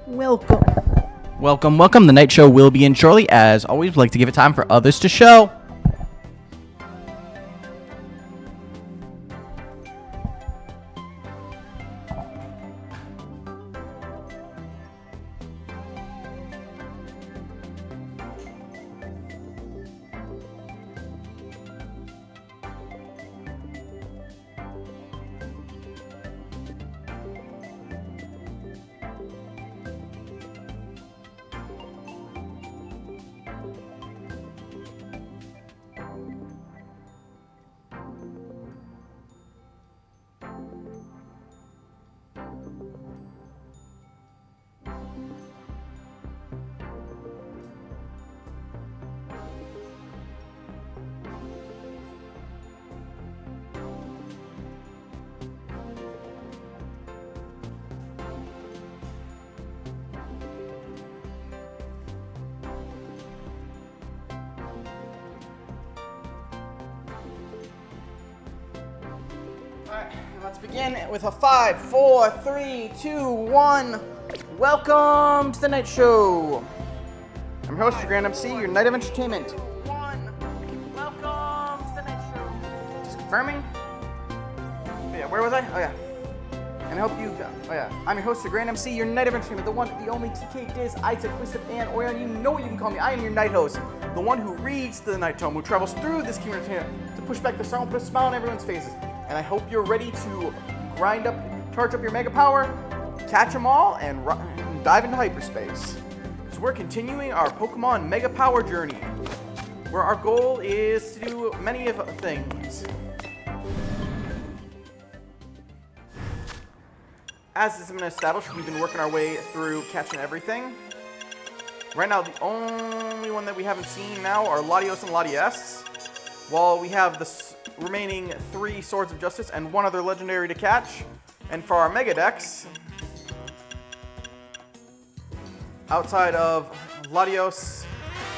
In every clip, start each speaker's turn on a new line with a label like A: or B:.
A: Welcome. Welcome. The night show will begin shortly. As always, we'd like to give it time for others to show. Alright, let's begin with a 5, 4, 3, 2, 1. Welcome to the night show. I'm your host, your Grand MC, your night of entertainment. 1. Welcome to the night show. Just confirming. Yeah, where was I? Oh yeah. And I hope you. Oh yeah. I'm your host, your Grand MC, your night of entertainment, the one, the only TK Diz, Isaac, Wisdom, and Orion. You know what you can call me. I am your night host, the one who reads the night tome, who travels through this community to push back the sorrow and put a smile on everyone's faces. And I hope you're ready to charge up your mega power, catch them all, and dive into hyperspace. So we're continuing our Pokemon Mega Power Journey, where our goal is to do many of things. As has been established, we've been working our way through catching everything. Right now, the only one that we haven't seen now are Latios and Latias, while we have the remaining 3 Swords of Justice and 1 other legendary to catch. And for our Mega Dex, outside of Latios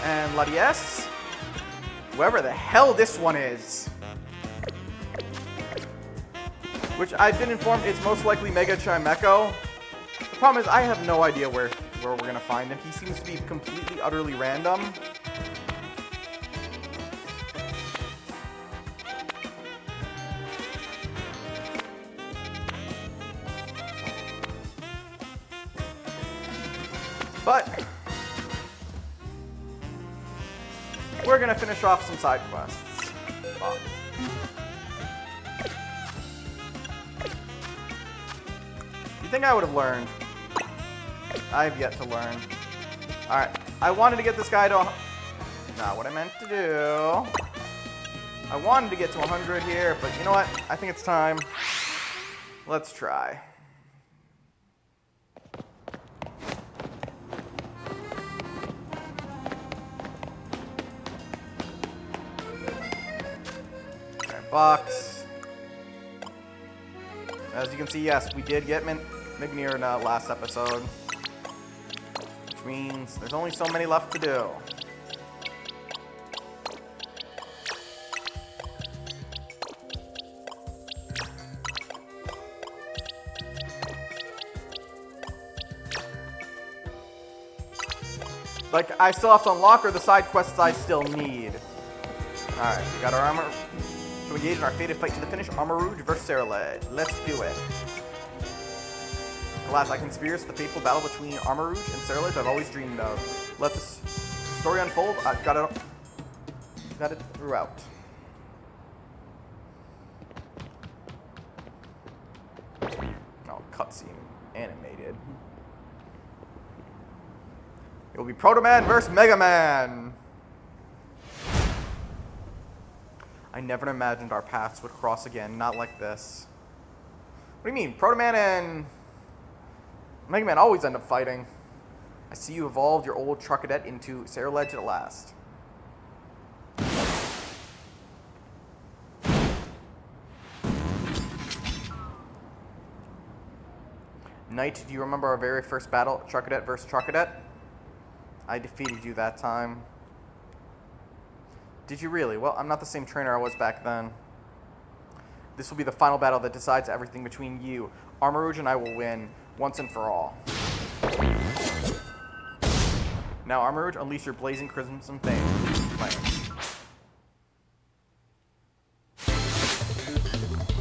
A: and Latias, whoever the hell this one is, which I've been informed it's most likely Mega Chimecho. The problem is I have no idea where we're going to find him. He seems to be completely, utterly random. But we're gonna finish off some side quests. You think I would have learned? I've yet to learn. Alright, I wanted to get this guy to... Not what I meant to do. I wanted to get to 100 here, but you know what? I think it's time. Let's try. Box. As you can see, yes, we did get Mignir in last episode, which means there's only so many left to do. Like, I still have to unlock the side quests I still need. Alright, we got our armor. To engage in our fated fight to the finish, Armarouge versus Ceruledge. Let's do it. Alas, I can experience the fateful battle between Armarouge and Ceruledge I've always dreamed of. Let this story unfold. I've got it throughout. Oh, cutscene. Animated. It will be Proto Man versus Mega Man. I never imagined our paths would cross again, not like this. What do you mean? Proto Man and Mega Man always end up fighting. I see you evolved your old Trucadet into Ceruledge at last. Knight, do you remember our very first battle, Trucadet versus Trucadet? I defeated you that time. Did you really? Well, I'm not the same trainer I was back then. This will be the final battle that decides everything between you. Armarouge and I will win, once and for all. Now, Armor Rouge, unleash your blazing crimson flames.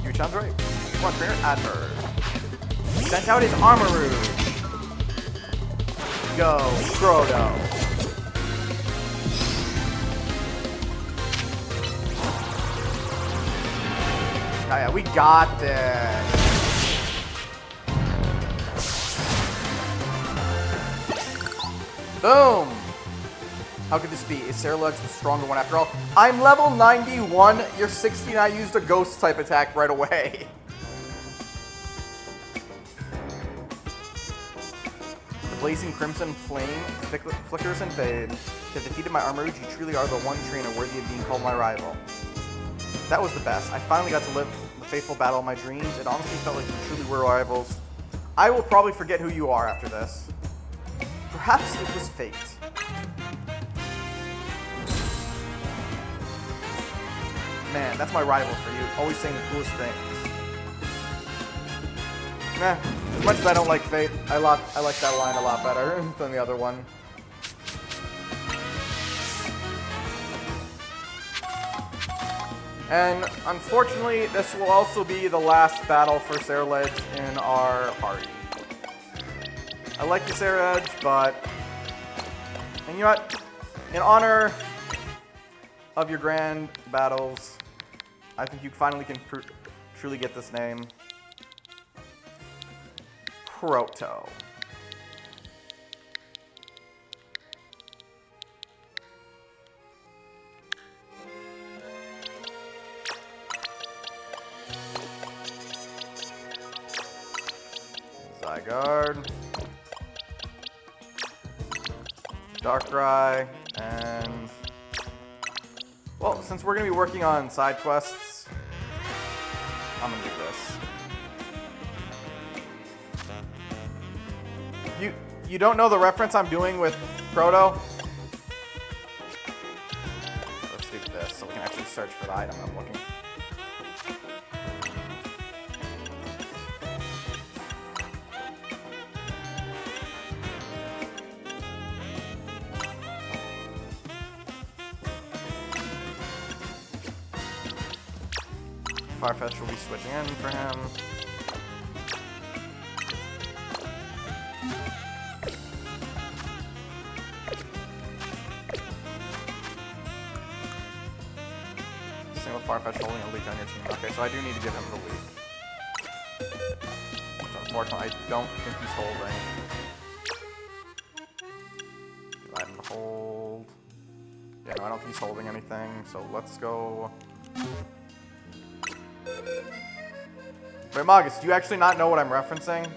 A: You sounds right. One trainer, Adverb. Sent out his Armor Rouge. Go, Frodo. Oh yeah, we got this. Boom! How could this be? Is Saraludge the stronger one after all? I'm level 91, you're 16, I used a ghost type attack right away. The blazing crimson flame flickers and fades. If you defeated my Armor Rouge, you truly are the one trainer worthy of being called my rival. That was the best. I finally got to live the faithful battle of my dreams. It honestly felt like we truly were rivals. I will probably forget who you are after this. Perhaps it was fate. Man, that's my rival for you. Always saying the coolest things. Nah, as much as I don't like fate, I like that line a lot better than the other one. And unfortunately, this will also be the last battle for Saraludge in our party. I like the Saraludge, but and you know what? In honor of your grand battles, I think you finally can truly get this name. Proto. Zygarde, Darkrai, and well, since we're gonna be working on side quests, I'm gonna do this. You don't know the reference I'm doing with Proto? Let's do this so we can actually search for the item I'm looking for. Farfetch will be switching in for him. Single Farfetch holding a leak on your team. Okay, so I do need to give him the leak. Which unfortunately I don't think he's holding. Give item to hold. Yeah, no, I don't think he's holding anything, so let's go. Wait, Magus, do you actually not know what I'm referencing?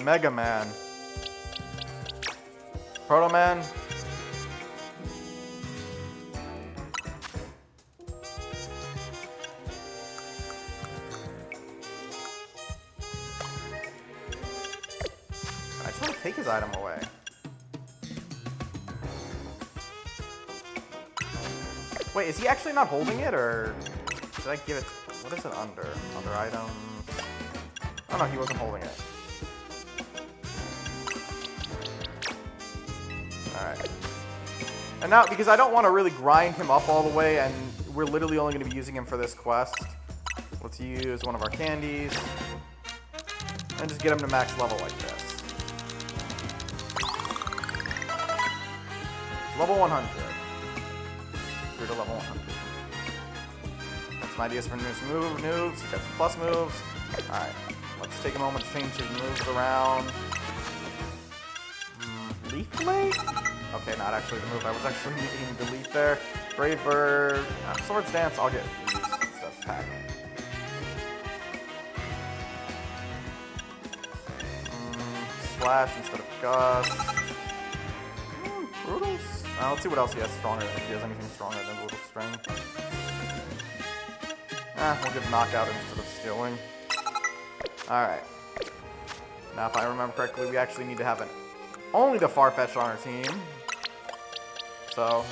A: Mega Man. Proto Man. I just want to take his item away. Wait, is he actually not holding it, or did I give it? What is it under? Under items? Oh no, he wasn't holding it. Alright. And now, because I don't want to really grind him up all the way, and we're literally only going to be using him for this quest, let's use one of our candies, and just get him to max level like this. Level 100. Through to level 100. Got some ideas for moves. Got some plus moves. Alright. Let's take a moment to change his moves around. Leaf Blade? Okay, not actually the move. I was actually needing the leaf there. Brave Bird. Swords Dance. I'll get these instead of Pack. Slash instead of Gust. Brutal. Let's see what else he has stronger. If he has anything stronger than Brutal String. We'll give Knockout instead of Stealing. Alright. Now, if I remember correctly, we actually need to have only the Farfetch'd on our team. So,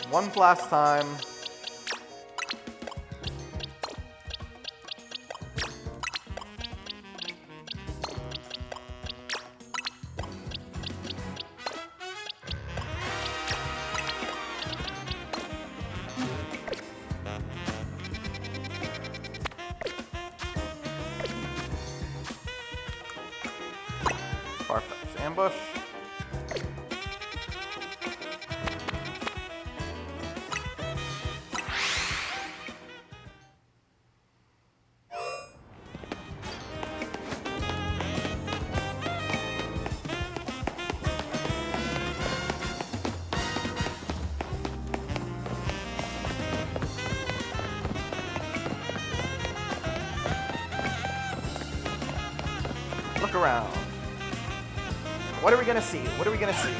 A: one last time. Farfetch'd ambush. Look around. What are we gonna see? What are we gonna see?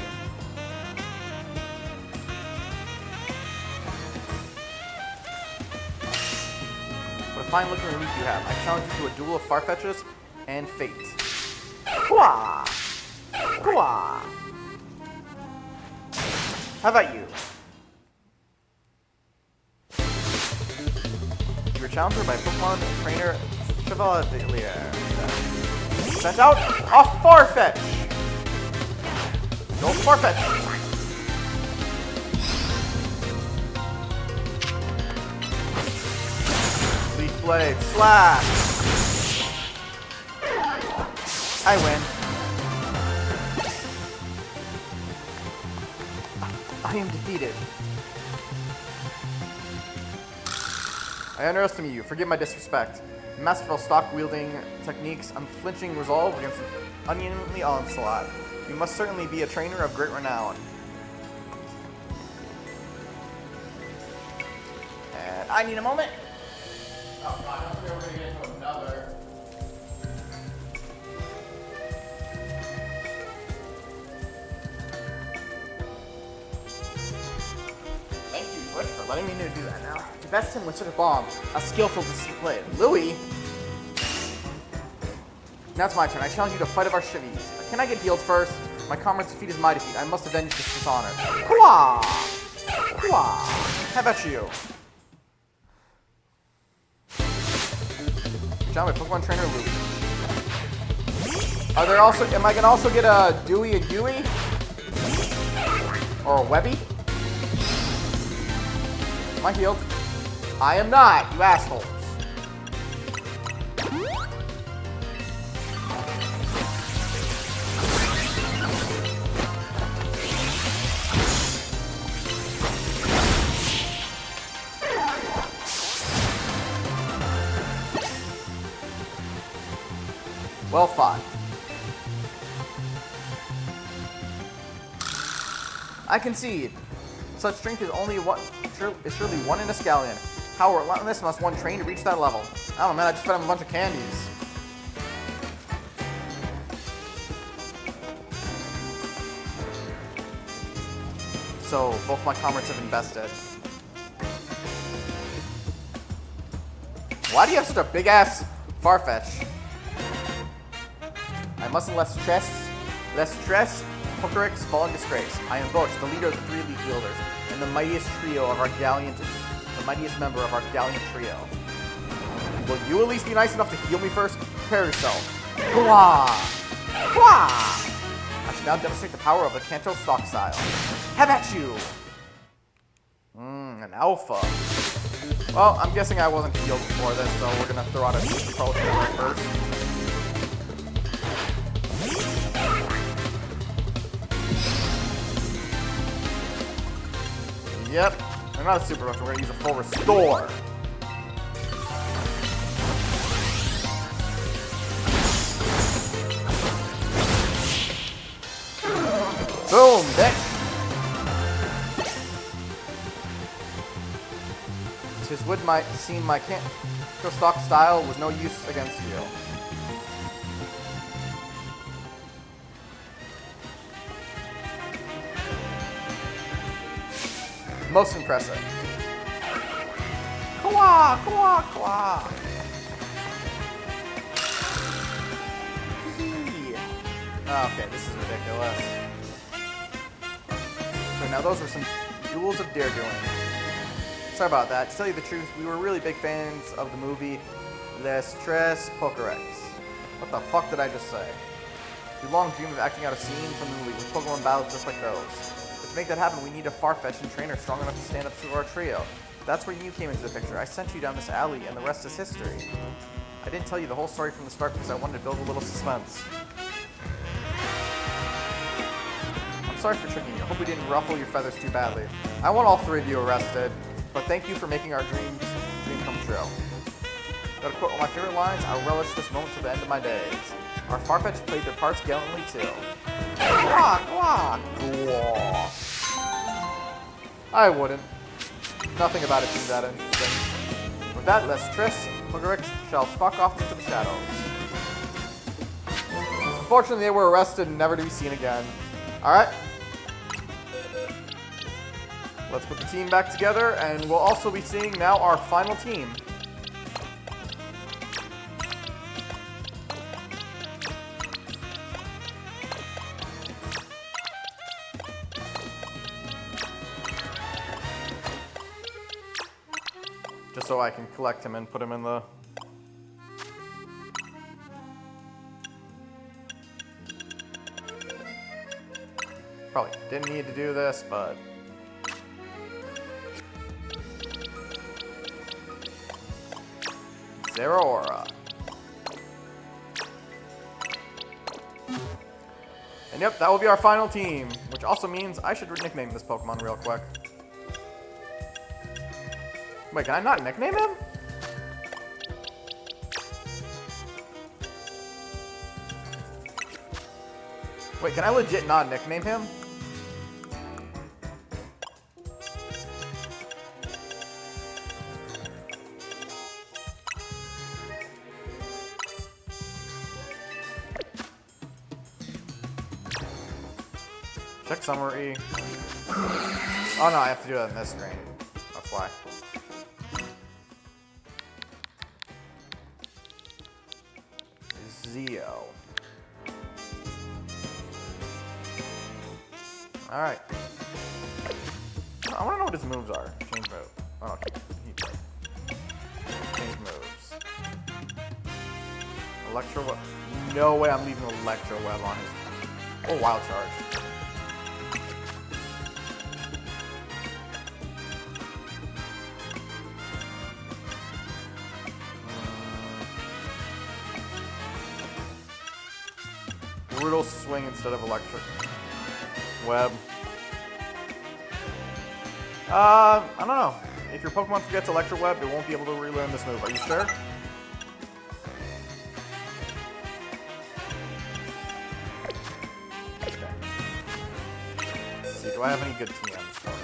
A: What a fine looking relief you have. I challenge you to a duel of Farfetch'd and Fate. Hwah! Hwah! How about you? You were challenged by Pokemon trainer Chevalier. Sent out a Farfetch'd! Go Farfetch'd! Leaf Blade, slash! I win. I am defeated. I underestimate you. Forgive my disrespect. Masterful stock-wielding techniques, unflinching resolve against unending onslaught. You must certainly be a trainer of great renown. And I need a moment. Oh god, I don't think we're gonna get into another. Thank you, Twitch, for letting me know to do that now. To best him with such a bomb, a skillful display. Louis? Now it's my turn. I challenge you to fight of our shivvies. Can I get healed first? My comrade's defeat is my defeat. I must avenge this dishonor. Hwah! Hwah! How about you? Challenge my Pokemon trainer Louis. Are there also? Am I gonna also get a Dewey, a Gooey, or a Webby? Am I healed? I am not. You assholes. Well fought. I concede. Such strength is only one, is surely one in a scallion. How relentless must one train to reach that level? I don't know, man. I just fed him a bunch of candies. So both my comrades have invested. Why do you have such a big ass Farfetch'd? I mustn't let stress, Pokerix fall in disgrace. I am Bosch, the leader of the three Leaf Wielders, and the mightiest member of our gallant trio. Will you at least be nice enough to heal me first? Prepare yourself. Hwah! Hwah! I should now demonstrate the power of the Kanto stock style. How about you? An alpha. Well, I'm guessing I wasn't healed before this, so we're gonna throw out a Super Pro first. Yep, I'm not a super rush, we're gonna use a full restore. Boom, bitch. Tis would seem my Kanto stock style was no use against you. Most impressive. Kwa, kwa, kwa. Oh, okay, this is ridiculous. So now those were some duels of dare doing. Sorry about that. To tell you the truth, we were really big fans of the movie Les Tres Pokédex. What the fuck did I just say? We long dreamed of acting out a scene from the movie with Pokemon battles just like those. But to make that happen, we need a far-fetched trainer strong enough to stand up to our trio. That's where you came into the picture. I sent you down this alley, and the rest is history. I didn't tell you the whole story from the start because I wanted to build a little suspense. I'm sorry for tricking you. I hope we didn't ruffle your feathers too badly. I want all three of you arrested, but thank you for making our dream come true. Got to quote one of my favorite lines, I'll relish this moment to the end of my days. Our Farfetch'd played their parts gallantly too. Quack, quack, quack. I wouldn't. Nothing about it seems that interesting. With that, Les Tres Pokédex shall stalk off into the shadows. Unfortunately, they were arrested and never to be seen again. Alright. Let's put the team back together, and we'll also be seeing now our final team. Just so I can collect him and put him in the... Probably didn't need to do this, but... Zeraora. And yep, that will be our final team, which also means I should nickname this Pokemon real quick. Wait, can I not nickname him? Wait, can I legit not nickname him? Check summary. Oh no, I have to do that in this screen. That's why. Zeo. Alright. I want to know what his moves are. Change move. Oh, okay. Change moves. Electro Web. No way I'm leaving Electro Web on his... Oh, Wild Charge. Brutal Swing instead of Electric Web. I don't know. If your Pokemon forgets Electric Web, it won't be able to relearn this move. Are you sure? Okay. Let's see, do I have any good TMs for him?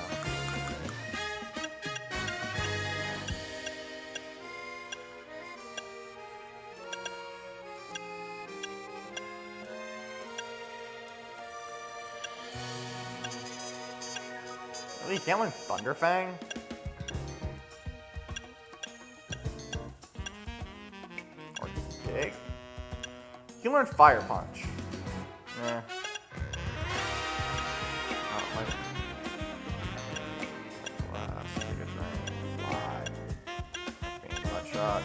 A: You can't learn Thunderfang? Or Dig? You can learn Fire Punch. Eh. Oh, my... Glass, Giga Drain, Fly. Beam Butt Shot.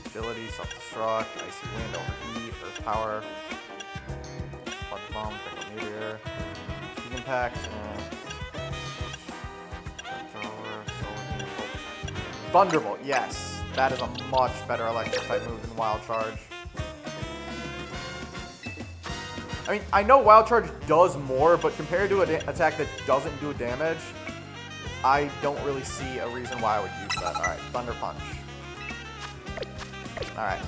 A: Agility, Self-Destruct, Icy Wind, Overheat, Earth Power. Spark Bomb, Pickle Meteor. Heat Impact, Thunderbolt, yes. That is a much better electric type move than Wild Charge. I mean, I know Wild Charge does more, but compared to an attack that doesn't do damage, I don't really see a reason why I would use that. Alright, Thunder Punch. Alright.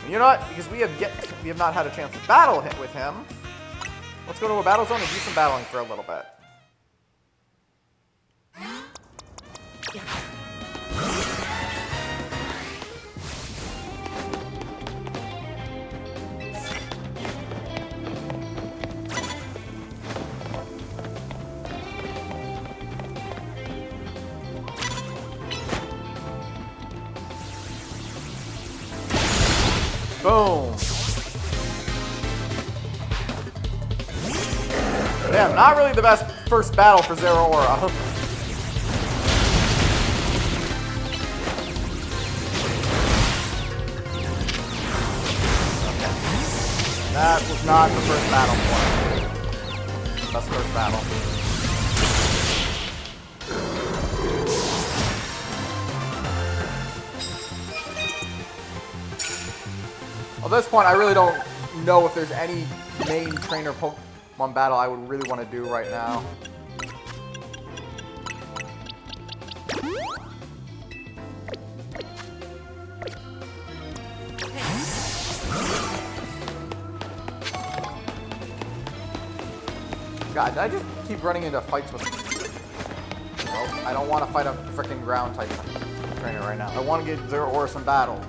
A: You know what? Because we have not had a chance to battle with him. Let's go to a battle zone and do some battling for a little bit. Boom. not really the best first battle for Zero Aura. That was not the first battle point. Best first battle. At this point, I really don't know if there's any main trainer Pokemon battle I would really want to do right now. God, did I just keep running into fights with... Nope, I don't want to fight a freaking ground type trainer right now. I want to get Zero Aura some battles.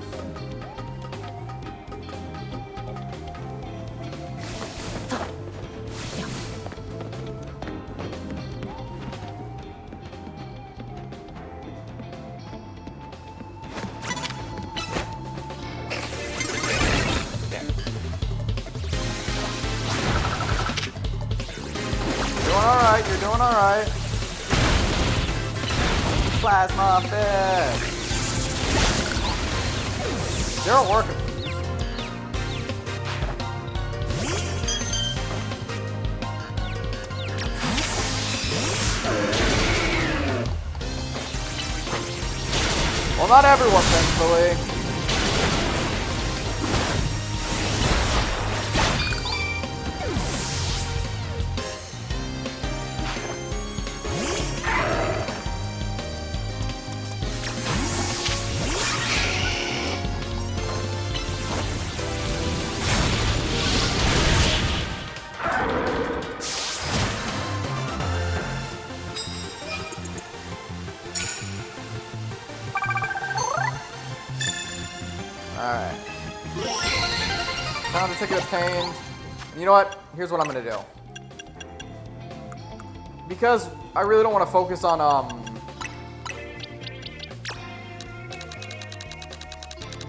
A: You're doing alright. Plasma Fist. Zero Aura. Well, not everyone, thankfully. Alright. Found a ticket of pain. You know what? Here's what I'm gonna do. Because I really don't want to focus on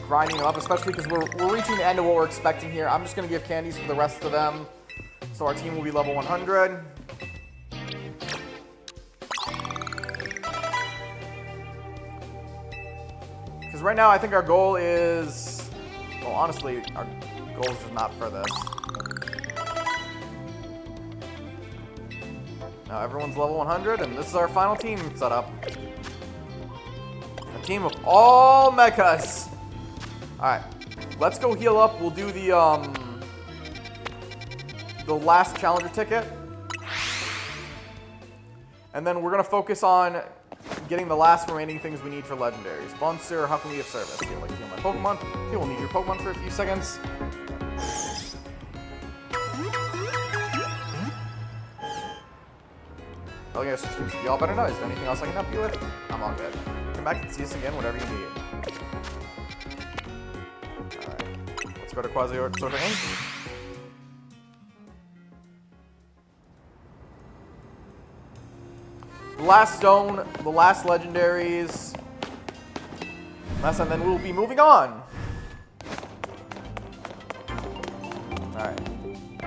A: grinding them up, especially because we're reaching the end of what we're expecting here. I'm just gonna give candies for the rest of them. So our team will be level 100. Because right now, I think our goal is... Well, honestly, our goal is just not for this. Now everyone's level 100, and this is our final team setup. A team of all mechas! Alright, let's go heal up. We'll do the last challenger ticket. And then we're going to focus on getting the last remaining things we need for legendaries. Bonser, how can we be of service? Heal my Pokemon. You will need your Pokemon for a few seconds. Oh yes, y'all better know. Is there anything else I can help you with? I'm all good. Come back and see us again, whatever you need. Alright, let's go to Quasi-Order Inc. The last stone, the last legendaries. And then we'll be moving on. Alright.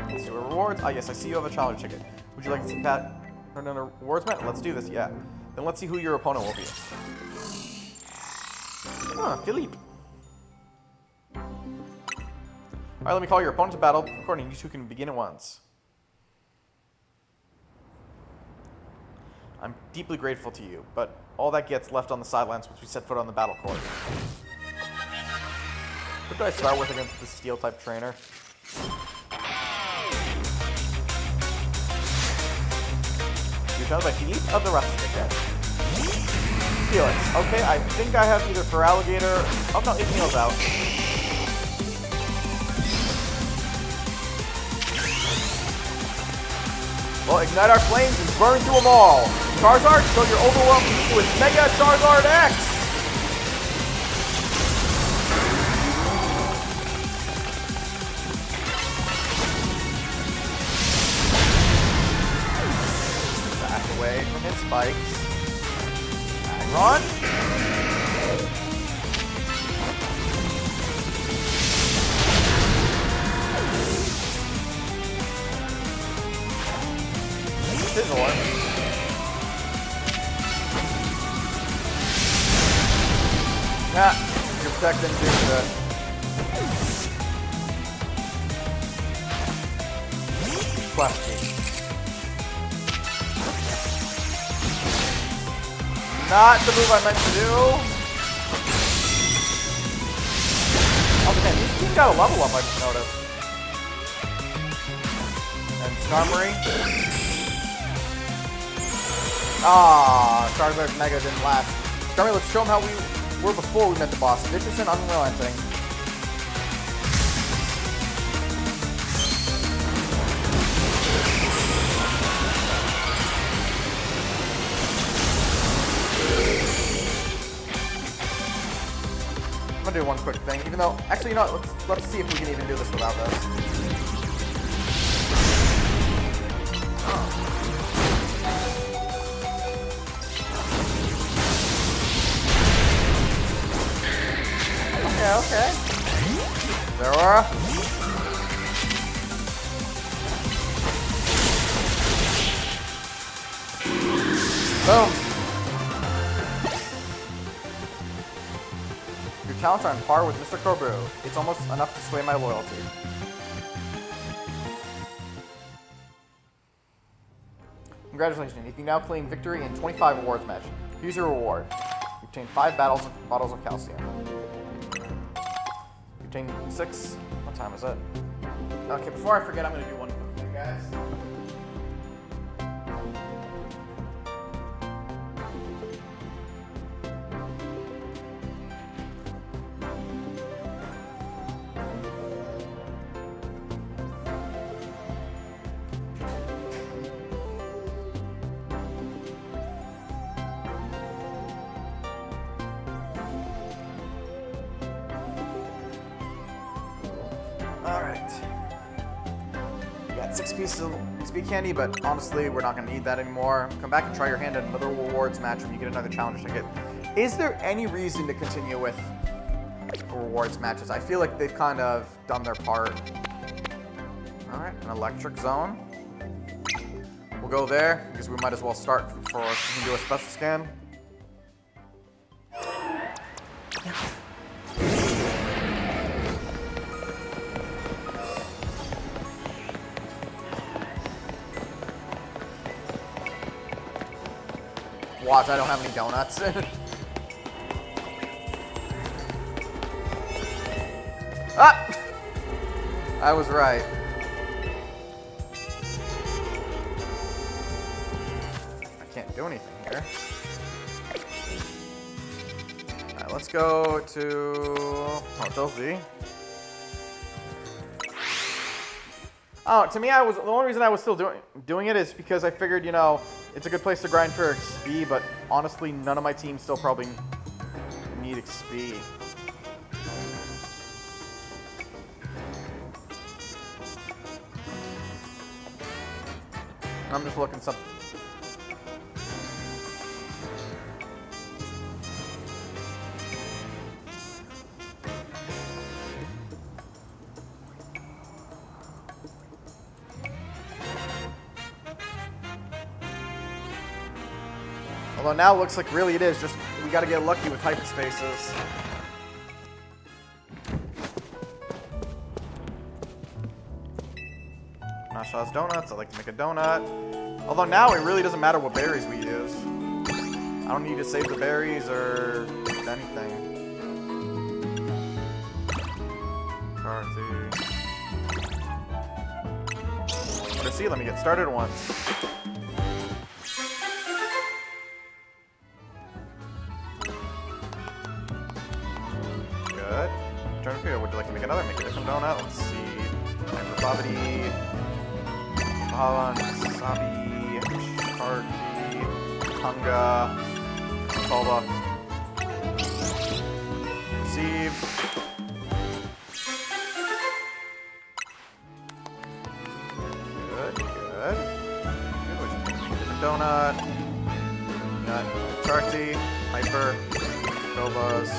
A: Let's do a rewards. Ah, yes, I see you have a challenge ticket. Would you like to see Pat turn in a rewards match? Let's do this, yeah. Then let's see who your opponent will be. Huh, Philippe. Alright, let me call your opponent to battle. According, you two can begin at once. I'm deeply grateful to you, but all that gets left on the sidelines once we set foot on the battle court. What do I start with against the Steel-type trainer? You're done by Philippe of the rest of the kit. Felix. Okay, I think I have either for Alligator... Oh no, Igneal's out. Well, ignite our flames and burn through them all. Charizard, show your overwhelm with Mega Charizard X! Back away from his spikes. Run! use his ore. Nah, you're protecting dude. Quest key. Not the move I meant to do. Oh, man, this team got a level up, I just noticed. And Skarmory. Ah, Charizard Mega didn't last. Skarmory, let's show him how we were before we met the boss. Vicious and unrelenting. I'm gonna do one quick thing, even though, actually, you know what, let's see if we can even do this without this. Okay. Zeraora. Boom. Your talents are on par with Mr. Corbu. It's almost enough to sway my loyalty. Congratulations, you can now claim victory in 25 awards match. Use your reward. You obtain 5 bottles of calcium. You obtain 6. What time is it? Okay, before I forget, I'm going to do one quick thing, guys. Alright. You got 6 pieces of XP candy, but honestly, we're not going to need that anymore. Come back and try your hand at another rewards match when you get another challenge ticket. Is there any reason to continue with rewards matches? I feel like they've kind of done their part. Alright, an electric zone. We'll go there, because we might as well start before we can do a special scan. Watch, I don't have any donuts. Ah! I was right. I can't do anything here. Alright, let's go to Hotel Z. Oh, to me, the only reason I was still doing it is because I figured, you know, it's a good place to grind for XP, but honestly, none of my teams still probably need XP. I'm just looking something. Although now it looks like really it is, just we gotta get lucky with hyperspaces. Nashaw's Donuts, I like to make a donut. Although now it really doesn't matter what berries we use. I don't need to save the berries or anything. Let's see, let me get started once. Good. Turn to would you like to make another? Make a different donut. Let's see. Hyperbobity. Balan, Sabi, Sharky, Tunga, Salva. Receive. Good, good. Different donut. Nut. Sharky, Hyper, Gobas.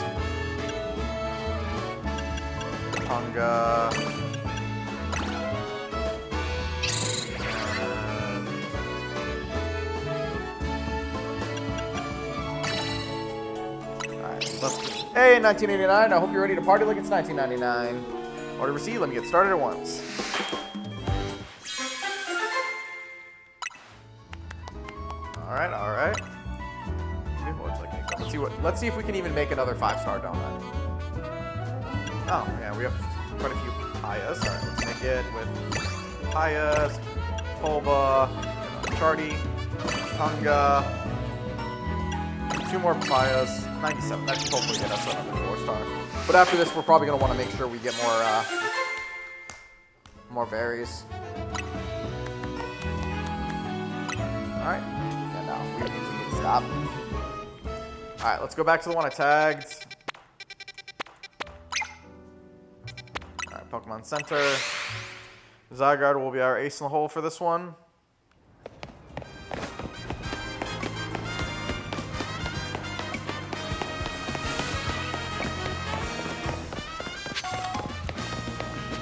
A: Hey, 1989, I hope you're ready to party like it's 1999. Order receipt, let me get started at once. Alright, alright. Let's see if we can even make another 5-star donut. Oh, yeah, we have quite a few payas. Alright, let's make it with payas, polba, charty, tunga. 2 more payas. 97. That should hopefully get us another 4-star. But after this, we're probably going to want to make sure we get more berries. Alright. Yeah, no, we need to stop. Alright, let's go back to the one I tagged. Alright, Pokemon Center. Zygarde will be our ace in the hole for this one.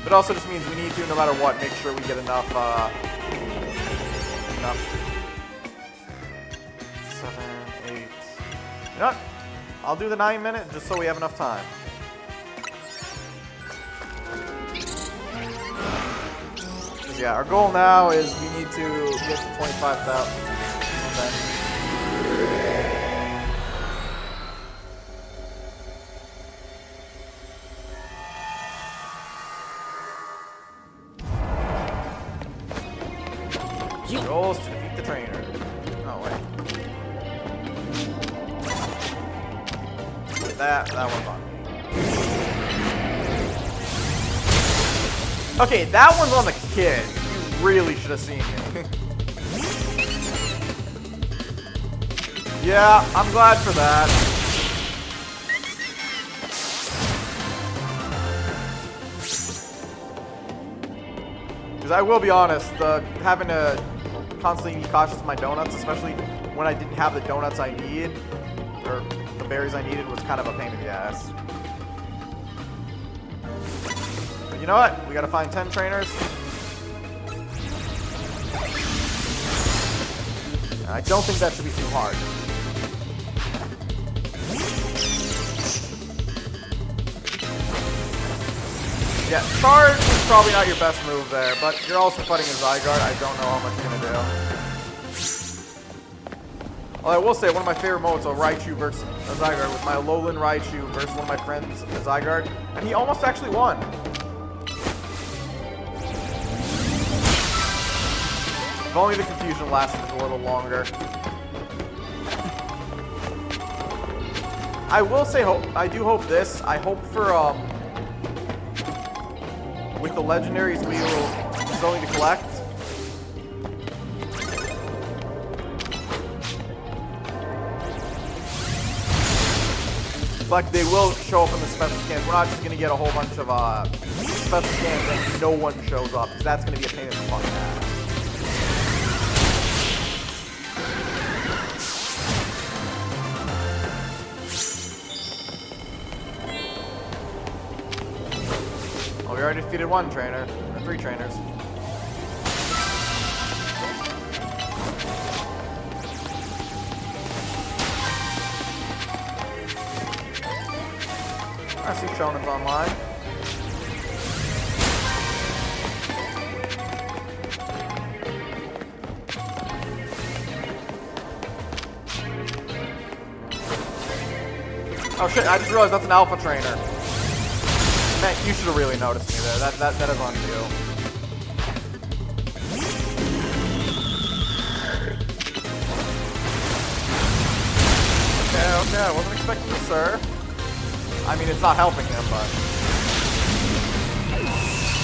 A: It also just means we need to, no matter what, make sure we get enough, 7, 8. You know what? I'll do the 9-minute just so we have enough time. Yeah, our goal now is we need to get to 25,000. Goal is to defeat the trainer. Oh, wait. That one's on me. Okay, that one's on the kid. You really should have seen me. Yeah, I'm glad for that. Because I will be honest, having to constantly be cautious with my donuts, especially when I didn't have the donuts I needed, or the berries I needed, was kind of a pain in the ass. But you know what? We gotta find 10 trainers. I don't think that should be too hard. Yeah, charge is probably not your best move there, but you're also fighting a Zygarde. I don't know how much you're going to do. Well, I will say, one of my favorite moments of Raichu versus a Zygarde was my Alolan Raichu versus one of my friends, a Zygarde, and he almost actually won. If only the confusion lasted a little longer. I will say, I do hope this. I hope for, with the legendaries we will going to collect. But they will show up in the special scans. We're not just going to get a whole bunch of special scans and no one shows up, because that's going to be a pain in the fucking ass. We already defeated 1 trainer, or 3 trainers. I see Shonen's online. Oh shit, I just realized that's an alpha trainer. Man, you should have really noticed me there. That is on you. Okay, I wasn't expecting this, sir. I mean, it's not helping him, but...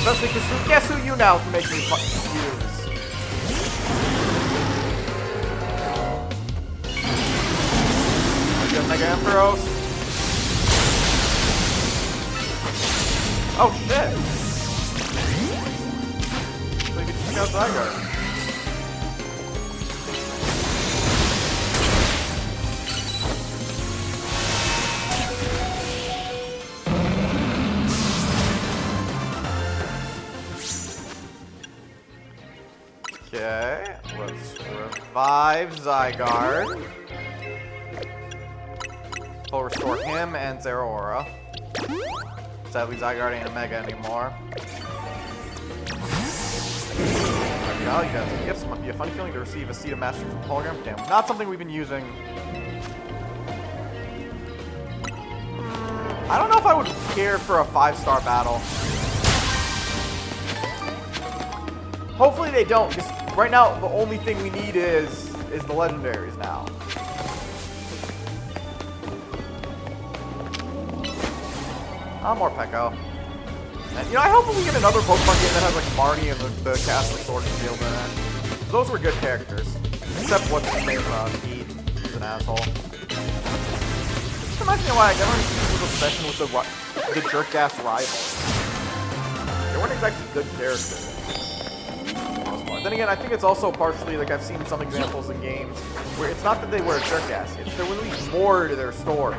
A: Especially because guess who you now can make me confused. Mega Ampharos. Oh shit! So you can check out Zygarde. Okay, let's revive Zygarde.
B: will restore him and Zeraora. Sadly, Zygarde ain't a Mega anymore. There we go. You guys have gifts. Might be a fun feeling to receive a Seed of Mastery from Hologram. Damn, not something we've been using. I don't know if I would care for a 5-star battle. Hopefully they don't, because right now the only thing we need is the legendaries now. More Pekko. And, you know, I hope we get another Pokemon game that has, like, Marnie and the Castle Sword and Shield in it. Those were good characters. Except what's his name, Pete. He's an asshole. Just reminds me of why I never understood his obsession with the jerk-ass rivals. They weren't exactly good characters. Then again, I think it's also partially, like, I've seen some examples in games where it's not that they were a jerk-ass, it's there was at least more to their story.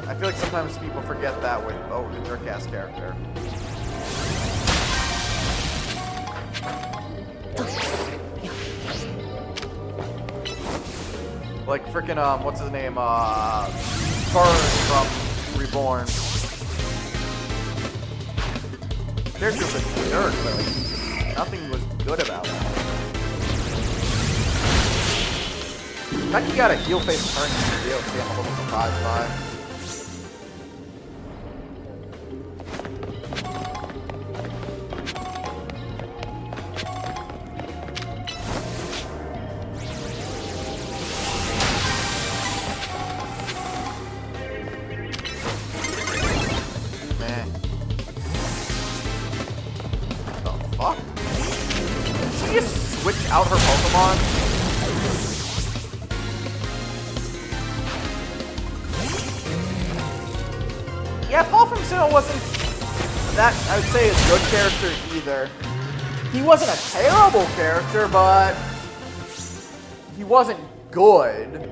B: I feel like sometimes people forget that with, oh, the jerk-ass character. Like frickin', what's his name, Burn from Reborn. Character's a jerk, but like, nothing was good about it. In fact, you got a heel face turn in the video, I'm a little surprised by. Out her Pokemon. Yeah, Paul from Sinnoh wasn't that, I would say, a good character either. He wasn't a terrible character, but he wasn't good.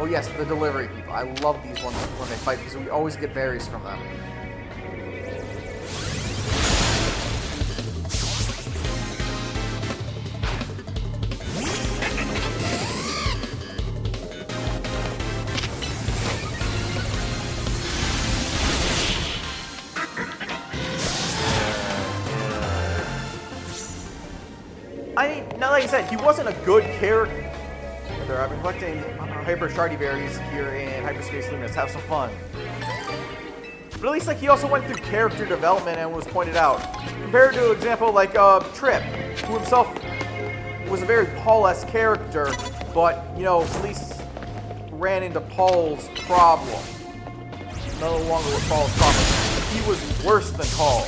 B: Oh yes, the delivery people. I love these ones when they fight because we always get berries from them. I mean, now like I said, he wasn't a good character. I've been collecting Hyper Shardy Berries here in Hyperspace Luminous. Have some fun. But at least, like, he also went through character development and was pointed out. Compared to an example like Trip, who himself was a very Paul-esque character, but, you know, at least ran into Paul's problem. No longer with Paul's problem. He was worse than Paul.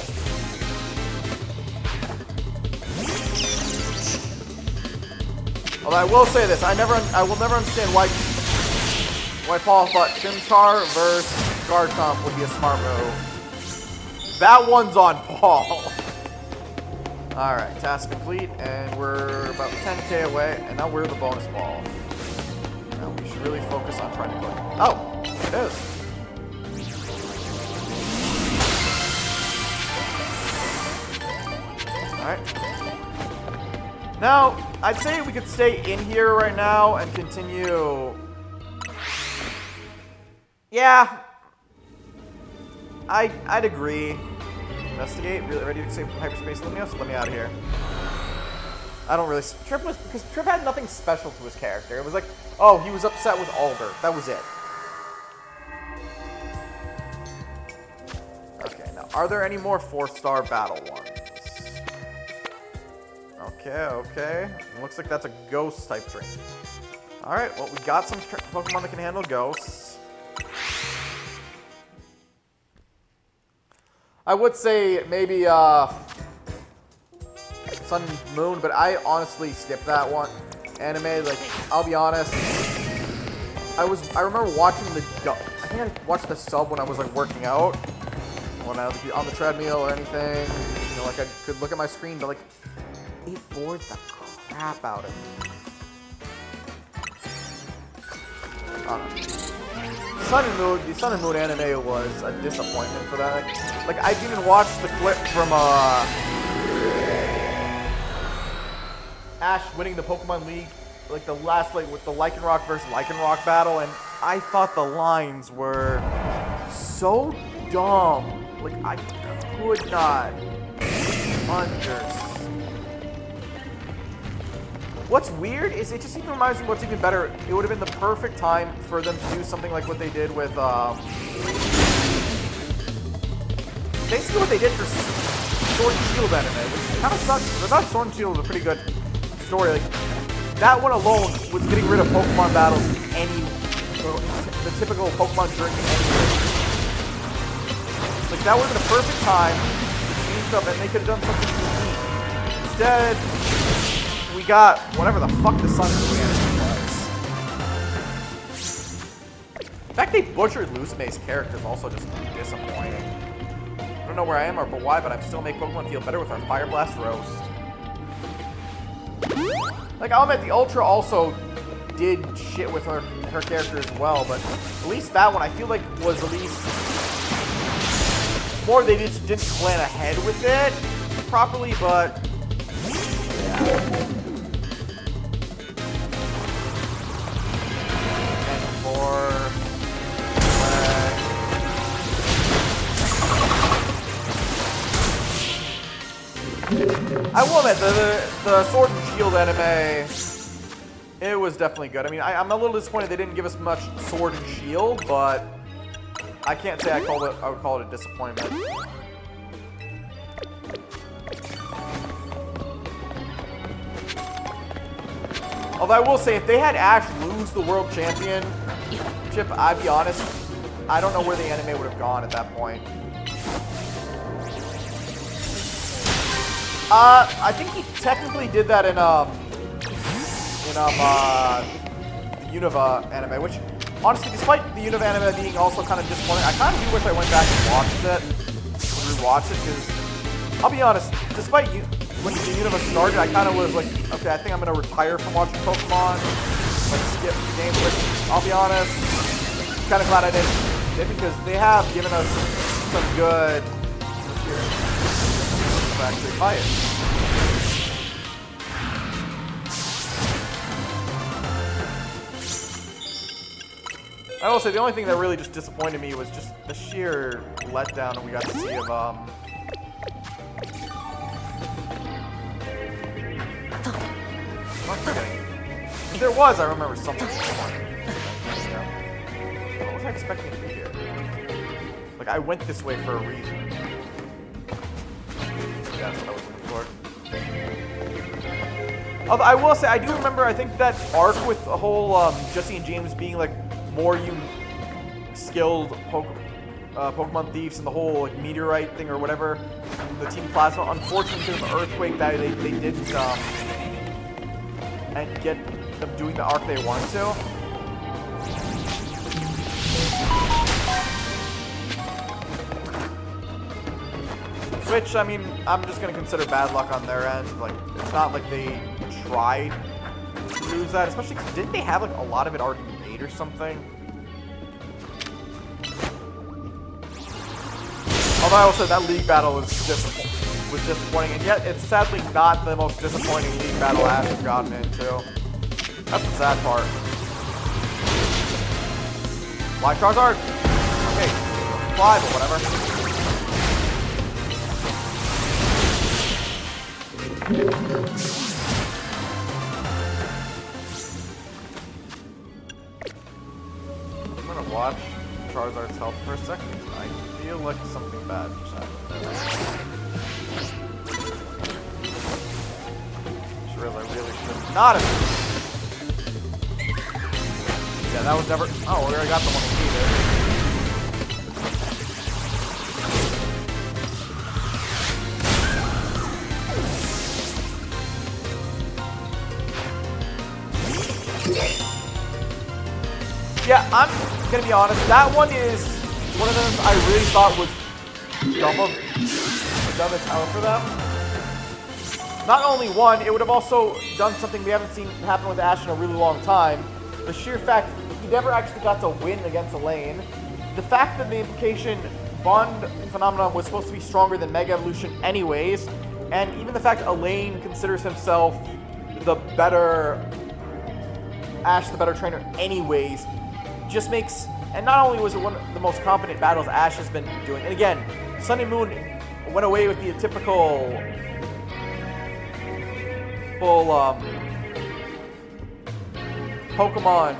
B: Although I will say this, I will never understand why Paul thought Chimchar versus Garchomp would be a smart move. That one's on Paul. Alright, task complete, and we're about 10k away, and now we're the bonus ball. Now we should really focus on trying to click. Oh, it is. Alright. Now, I'd say we could stay in here right now and continue. Yeah. I'd agree. Investigate. Really ready to escape from Hyperspace Luminous? Let me out of here. I don't really... Because Trip had nothing special to his character. It was like, oh, he was upset with Alder. That was it. Okay, now, are there any more 4-star battle ones? Okay. Looks like that's a ghost type train. Alright, well, we got some Pokemon that can handle ghosts. I would say maybe Sun and Moon, but I honestly skipped that one. Anime, like, I'll be honest, I remember watching the I think I watched the sub when I was like working out, when I was on the treadmill or anything. You know, like I could look at my screen, but like it bored the crap out of me. I don't know. The Sun and Moon anime was a disappointment for that. Like I didn't even watch the clip from Ash winning the Pokemon League, like the last, like with the Lycanroc versus Lycanroc battle, and I thought the lines were so dumb. Like I could not understand. What's weird is it just even reminds me what's even better. It would have been the perfect time for them to do something like what they did with basically what they did for Sword and Shield anime, which kind of sucks. I thought Sword and Shield was a pretty good story. Like that one alone was getting rid of Pokemon battles the typical Pokemon journey anyway. Like that would have been a perfect time to change stuff, and they could have done something unique. Instead, we got whatever the fuck the Sun and Moon anime was. The fact they butchered Lucemay's character is also just disappointing. I don't know where I am or why, but I'm still make Pokemon feel better with our Fire Blast Roast. Like, I'll admit, the Ultra also did shit with her character as well, but at least that one I feel like was at least more they just didn't plan ahead with it properly, but yeah. And I will admit, the Sword and Shield anime, it was definitely good. I mean, I'm a little disappointed they didn't give us much Sword and Shield, but I can't say I would call it a disappointment. Although I will say, if they had Ash lose the World Championship, I'd be honest, I don't know where the anime would have gone at that point. I think he technically did that in the Unova anime, which, honestly, despite the Unova anime being also kind of disappointing, I kind of do wish I went back and watched it, rewatched it, because, I'll be honest, despite when the Unova started, I kind of was like, okay, I think I'm going to retire from watching Pokemon, like, skip the game, which, I'll be honest, kind of glad I did, because they have given us some good to actually buy it. I will say the only thing that really just disappointed me was just the sheer letdown that we got to see of I'm forgetting. If there was, I remember something. What was I expecting to be here? Like I went this way for a reason. Yeah, that's what I was looking for. Although I will say, I do remember, I think that arc with the whole Jesse and James being like more skilled Pokemon thieves and the whole like meteorite thing or whatever, the Team Plasma. Unfortunately, because of the earthquake, that they didn't and get them doing the arc they wanted to. Which, I mean, I'm just going to consider bad luck on their end. Like, it's not like they tried to use that, especially because didn't they have, like, a lot of it already made or something? Although I will say that league battle was disappointing, and yet it's sadly not the most disappointing league battle Ash has gotten into. That's the sad part. Fly Charizard! Okay, fly, but whatever. I'm gonna watch Charizard's health for a second. I feel like something bad just happened there. Just realized I really should not have. Yeah, that was never. Oh, we already got the one we needed. Yeah, I'm gonna be honest. That one is one of them I really thought was dumb as hell for them. Not only one, it would have also done something we haven't seen happen with Ash in a really long time. The sheer fact he never actually got to win against Elaine. The fact that the implication Bond phenomenon was supposed to be stronger than Mega Evolution anyways, and even the fact that Elaine considers himself the better Ash, the better trainer anyways, just makes, and not only was it one of the most competent battles Ash has been doing, and again, Sun and Moon went away with the typical Pokemon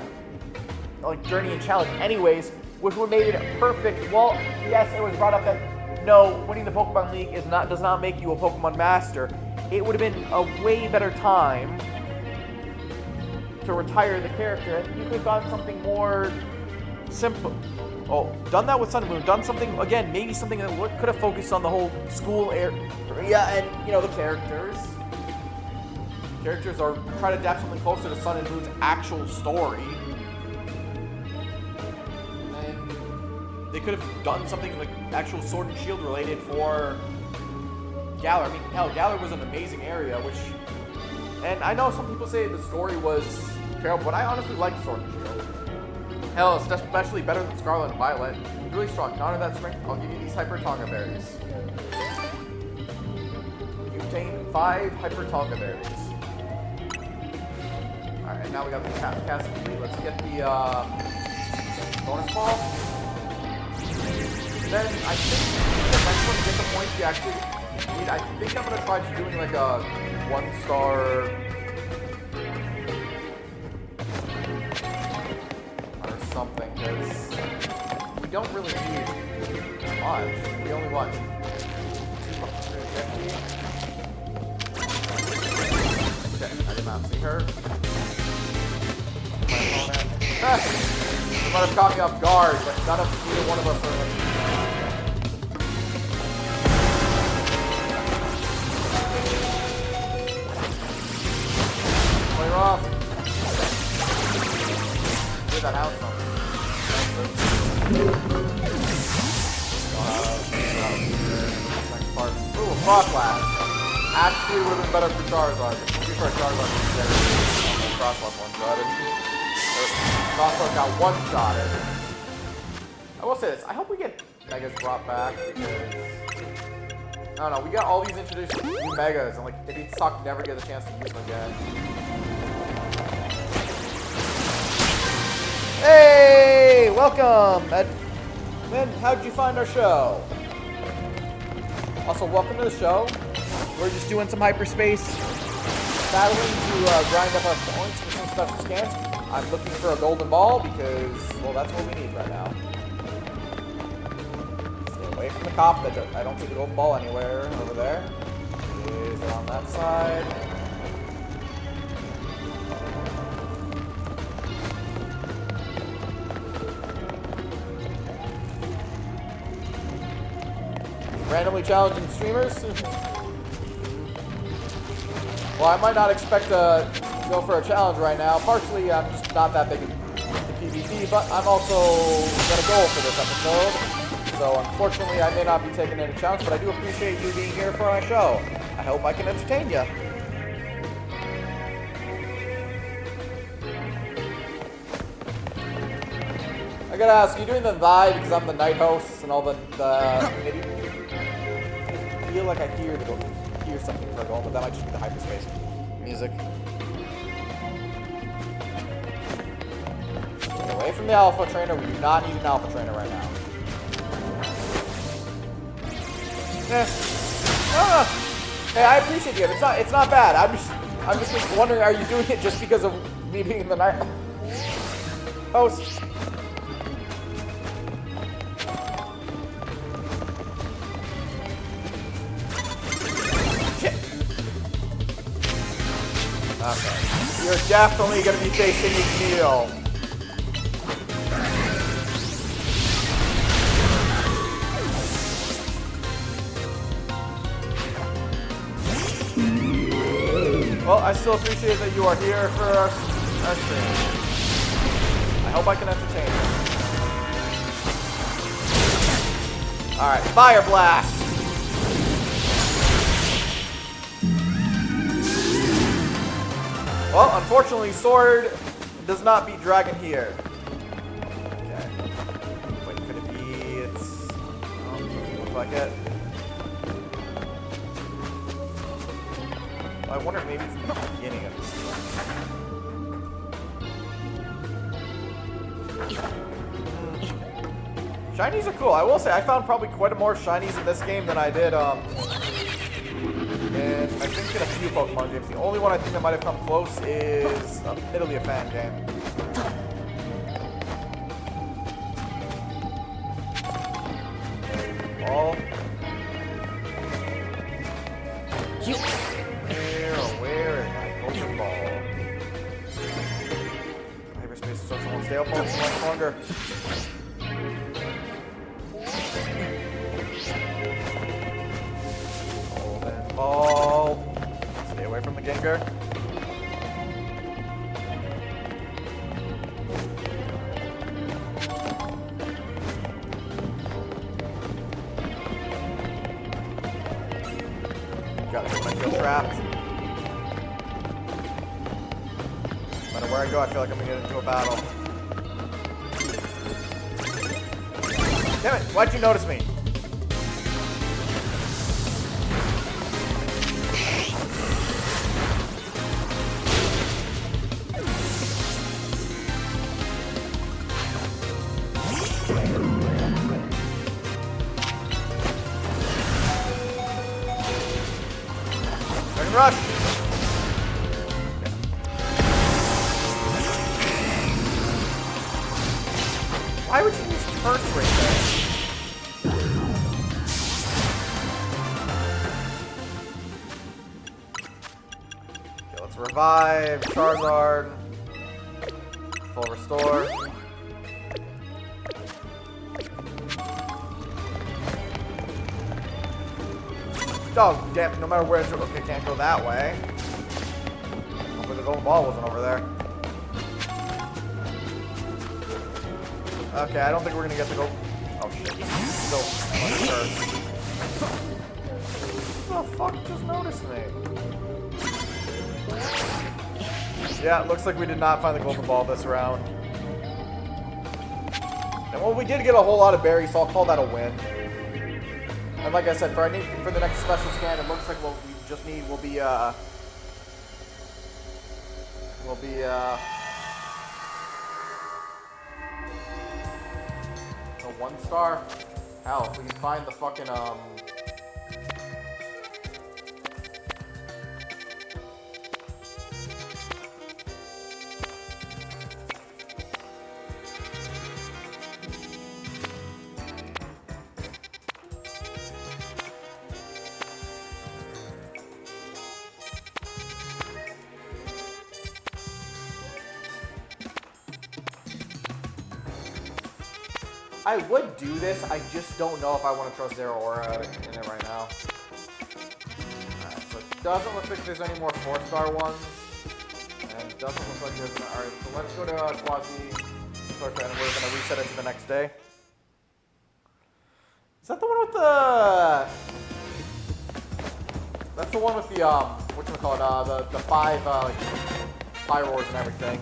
B: like journey and challenge anyways, which would have made it perfect. Well, yes, it was brought up that no, winning the Pokemon League does not make you a Pokemon Master. It would have been a way better time to retire the character, and you could have done something more simple. Oh, done that with Sun and Moon. Done something again, maybe something that could have focused on the whole school area and the characters. Characters are try to adapt something closer to Sun and Moon's actual story. And they could have done something like actual Sword and Shield related for Galar. I mean, hell, Galar was an amazing area, and I know some people say the story was terrible, but I honestly liked Sword and Shield. Hell, it's especially better than Scarlet and Violet. Really strong. In honor of that strength, I'll give you these Hyper Tonga berries. You obtain 5 Hyper Tonga berries. Alright, now we got the cast complete. Let's get the bonus ball. Then I think the next one to get the points you actually need, I think I'm gonna try doing like a 1-star or something, because we don't really need much. We only want 250. Okay, I did not see her. My opponent. She might have caught me off guard, but none of either one of us are like. Play off. Get that house on. Next part. Ooh, Frost Blast. Actually would have been better for Charizard. For Charizard, Frost Blast one-shotted. Frost got one-shotted. I will say this, I hope we get Megas brought back, because I don't know, we got all these introduced new Megas, and like it'd suck never get a chance to use them again. Hey, welcome! Ed, how'd you find our show? Also, welcome to the show. We're just doing some hyperspace battling to grind up our points for some special scans. I'm looking for a golden ball because, well, that's what we need right now. Stay away from the cop. I don't see the golden ball anywhere over there. It is on that side. Randomly challenging streamers. Well, I might not expect to go for a challenge right now. Partially, I'm just not that big into PvP, but I'm also got a goal for this episode. So, unfortunately, I may not be taking any challenge, but I do appreciate you being here for my show. I hope I can entertain you. I gotta ask, are you doing the thy because I'm the night host and all the I feel like I hear something for a goal, but that might just be the hyperspace music. Stay away from the Alpha Trainer. We do not need an Alpha Trainer right now. Hey, I appreciate you. It's not bad. I'm just wondering, are you doing it just because of me being the night host? Okay. You're definitely going to be facing Neil. Well, I still appreciate that you are here for our stream. I hope I can entertain you. Alright, Fire Blast! Well, unfortunately, Sword does not beat Dragon here. Okay. Wait, could it be? It's. Oh, doesn't look like it. I wonder if maybe it's the beginning of this thing. Shinies are cool. I will say I found probably quite a more shinies in this game than I did in I think in a few Pokemon games. The only one I think that might have come close is admittedly a fan game. Ball. Where is my Pokeball? Hyperspace is social one. Stay up much longer. Golden Ball. Stay away from the Gengar. Got it when I feel trapped. No matter where I go, I feel like I'm gonna get into a battle. Damn it! Why'd you notice me? Dragon Rush! Why would you use Curse right there? Okay, let's revive Charizard. Full restore. Oh, damn, no matter where it's... Okay, can't go that way. Hopefully the golden ball wasn't over there. Okay, I don't think we're gonna get the gold... Oh, shit. Still cursed. Who the fuck just noticed me? Yeah, it looks like we did not find the golden ball this round. And well, we did get a whole lot of berries, so I'll call that a win. And like I said, for the next special scan, it looks like what we just need will be a 1-star. Hell, if we can find the fucking I would do this, I just don't know if I want to throw Zero Aura in it right now. Alright, so it doesn't look like there's any more 4-star ones. And it doesn't look like there's... Alright, so let's go to Quasi, and we're going to reset it to the next day. Is that the one with the... That's the one with the, whatchamacallit, the 5, like, Pyroars and everything.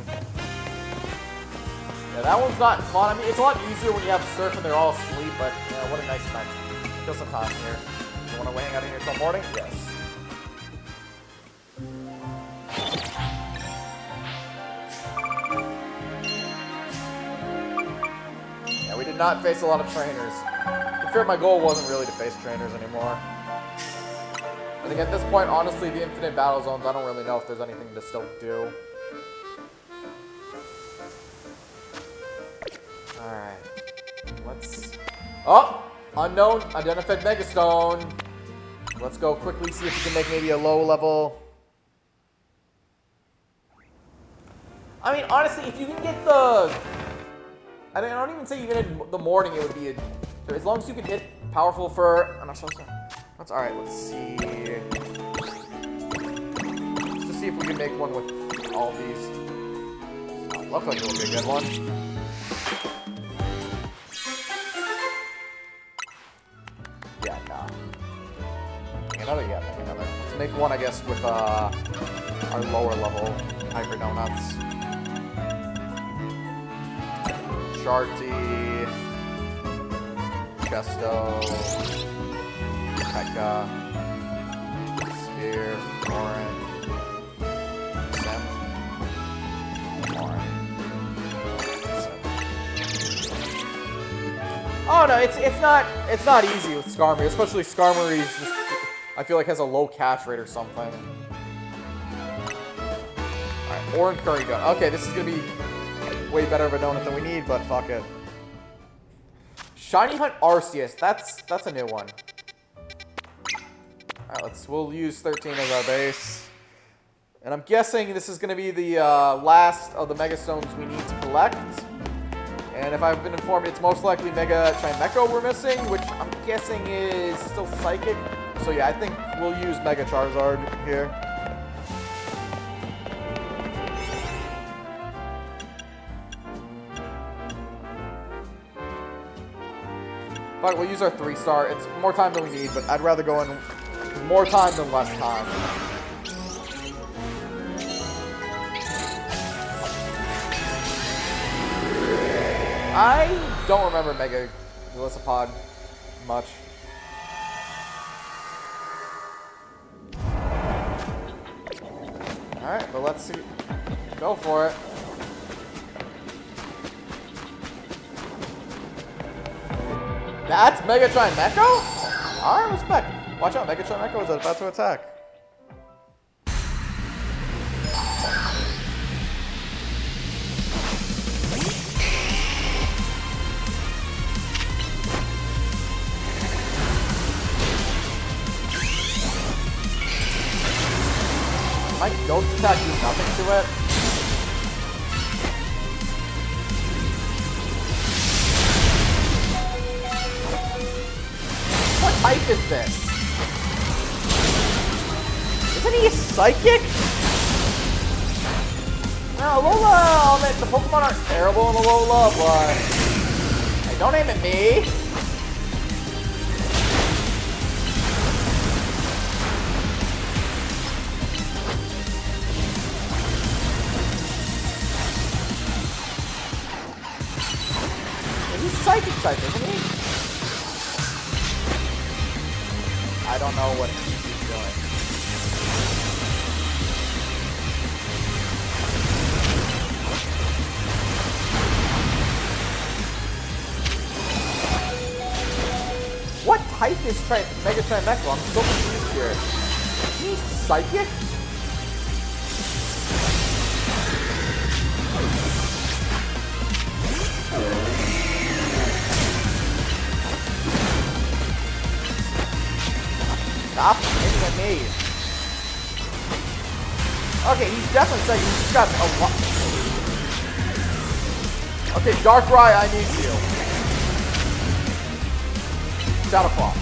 B: Yeah, that one's not fun. I mean, it's a lot easier when you have Surf and they're all asleep, but what a nice event. Kill some time here. You want to hang out in here till morning? Yes. Yeah, we did not face a lot of trainers. To be fair, my goal wasn't really to face trainers anymore. I think at this point, honestly, the infinite battle zones, I don't really know if there's anything to still do. Alright. Let's... Oh! Unknown, identified Megastone. Let's go quickly see if we can make maybe a low level... I mean, honestly, if you can get the... I mean, I don't even say even in the morning it would be... As long as you can hit powerful for... I'm not supposed to... That's alright, let's see... Let's just see if we can make one with all these. Looks like it will be a good one. Yeah, no. Another, yeah, make another. Let's make one, I guess, with our lower level Hyper Donuts. Sharty, Chesto, Pekka, Sphere, Orange, Sim, Orange, Sim.
A: Oh no, it's not easy with Skarmory, especially Skarmory's just, I feel like has a low catch rate or something. Alright, orange curry donut. Okay, this is gonna be way better of a donut than we need, but fuck it. Shiny Hunt Arceus, that's a new one. Alright, we'll use 13 as our base. And I'm guessing this is gonna be the last of the Mega Stones we need to collect. And if I've been informed, it's most likely Mega Chimecho we're missing, which I'm guessing is still Psychic. So yeah, I think we'll use Mega Charizard here. But we'll use our 3-star. It's more time than we need, but I'd rather go in with more time than less time. I don't remember Mega Golisopod much. Alright, but let's see. Go for it. That's Mega Chimecho? Alright, respect. Watch out, Mega Chimecho is about to attack. Might Ghost Attack do nothing to it? What type is this? Isn't he a Psychic? Now, Alola, I'll admit, the Pokemon aren't terrible in Alola, but... Hey, don't aim at me! He's Psychic type, isn't he? I don't know what he's doing. What type is Mega Chimecho? I'm so confused here. Is he Psychic? Stop hitting at me. Okay, he's definitely saying he's got a lot. Okay, Darkrai, I need you. Shadow Claw.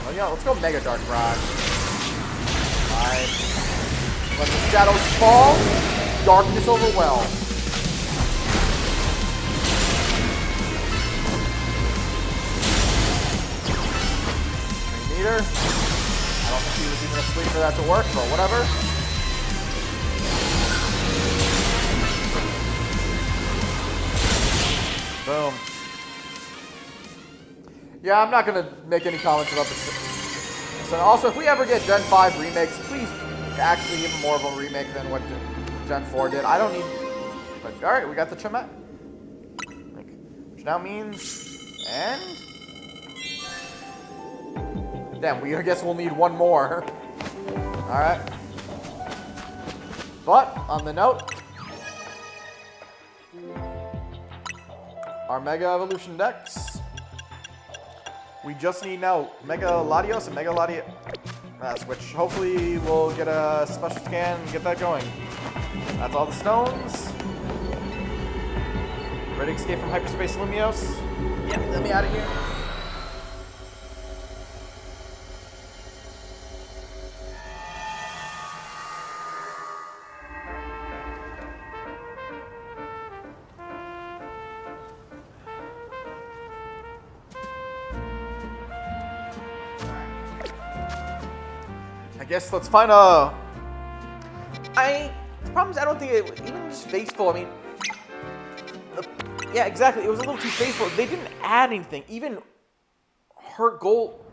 A: Oh yeah, let's go Mega Darkrai. Alright. Let the shadows fall. Darkness overwhelm. I don't think he was even asleep for that to work, but whatever. Boom. Yeah, I'm not going to make any comments about this. So also, if we ever get Gen 5 remakes, please actually give them more of a remake than what Gen 4 did. I don't need... But, alright, we got the Chimet. Which now means... And... Damn, I guess we'll need one more. Alright. But, on the note, our Mega Evolution decks, we just need now Mega Latios and Mega Latias, which hopefully we'll get a special scan and get that going. That's all the stones. Ready to escape from Hyperspace Lumios? Yeah, let me out of here.
B: I guess let's find a... The problem is I don't think it... Even just Faithful, I mean... Yeah, exactly. It was a little too faithful. They didn't add anything. Even Heart Gold...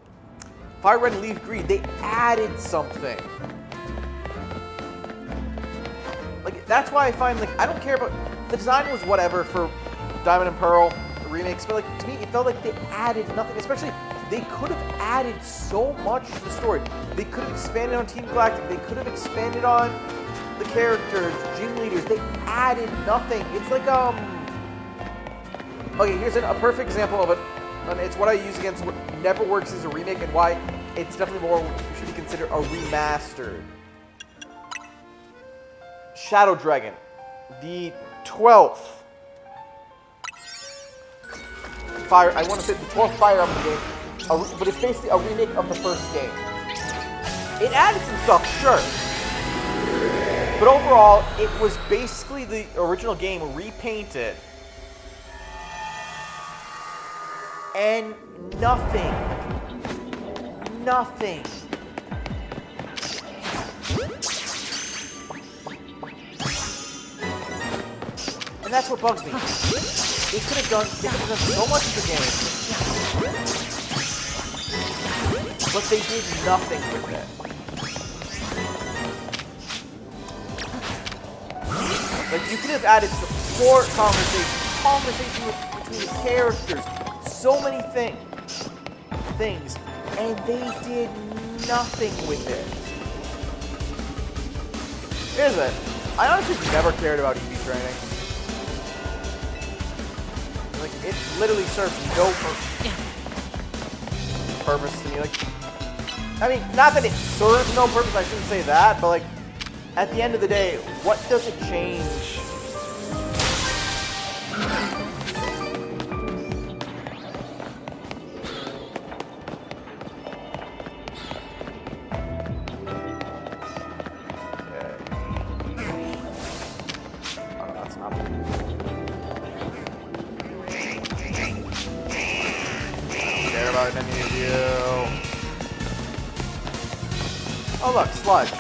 B: Fire Red and Leaf Green, they added something. Like, that's why I find, like, I don't care about... The design was whatever for Diamond and Pearl remakes, but, like, to me, it felt like they added nothing. Especially, they could have added so much to the story. They could have expanded on Team Galactic. They could have expanded on the characters, gym leaders. They added nothing. It's like, Okay, here's a perfect example of it. And it's what I use against what never works as a remake and why it's definitely more should be considered a remastered. Shadow Dragon, the 12th Fire. I want to say the 12th Fire Emblem game, but it's basically a remake of the first game. It added some stuff, sure, but overall, it was basically the original game repainted. And nothing. Nothing. And that's what bugs me. They could have done so much of the game, but they did nothing with it. Like, you could have added support conversation between the characters. So many things, and they did nothing with it. Here's it. I honestly never cared about EV training. Like, it literally served no purpose to me. Like, I mean, not that it serves no purpose, I shouldn't say that, but like, at the end of the day, what does it change? Any of you. Oh look, sludge.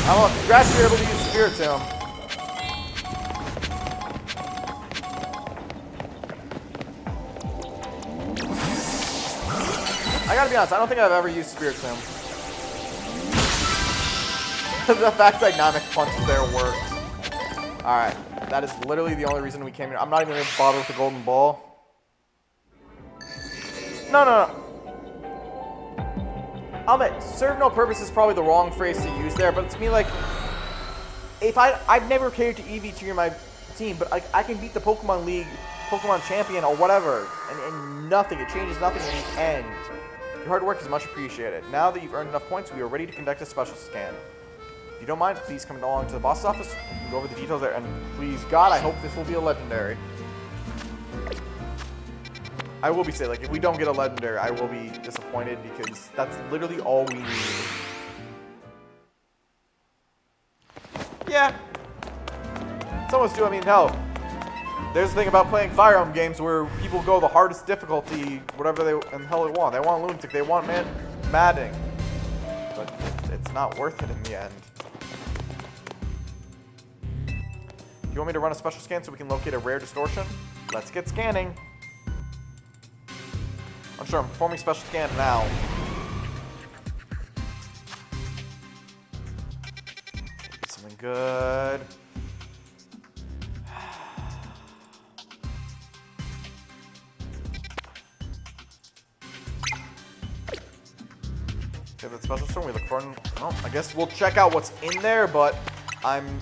B: Oh, congrats, you're able to use Spirit Tomb. I gotta be honest, I don't think I've ever used Spirit Tomb. The fact dynamic punch there worked. Alright. That is literally the only reason we came here. I'm not even going to bother with the golden ball. No. I'll admit, serve no purpose is probably the wrong phrase to use there, but it's me like, if I've never cared to EV tier my team, but I can beat the Pokemon League, Pokemon Champion, or whatever, and nothing, it changes nothing in the end. Your hard work is much appreciated. Now that you've earned enough points, we are ready to conduct a special scan. If you don't mind, please come along to the boss's office. We'll go over the details there, and please, God, I hope this will be a legendary. I will be saying, like, if we don't get a legendary, I will be disappointed because that's literally all we need. Yeah. Some of us do. I mean, hell, there's the thing about playing Fire Emblem games where people go the hardest difficulty, whatever they in the hell they want. They want Lunatic, they want Madding. But it's not worth it in the end. You want me to run a special scan so we can locate a rare distortion? Let's get scanning. I'm sure I'm performing special scan now. Get something good. Okay, that special storm we look for. Well, I guess we'll check out what's in there, but I'm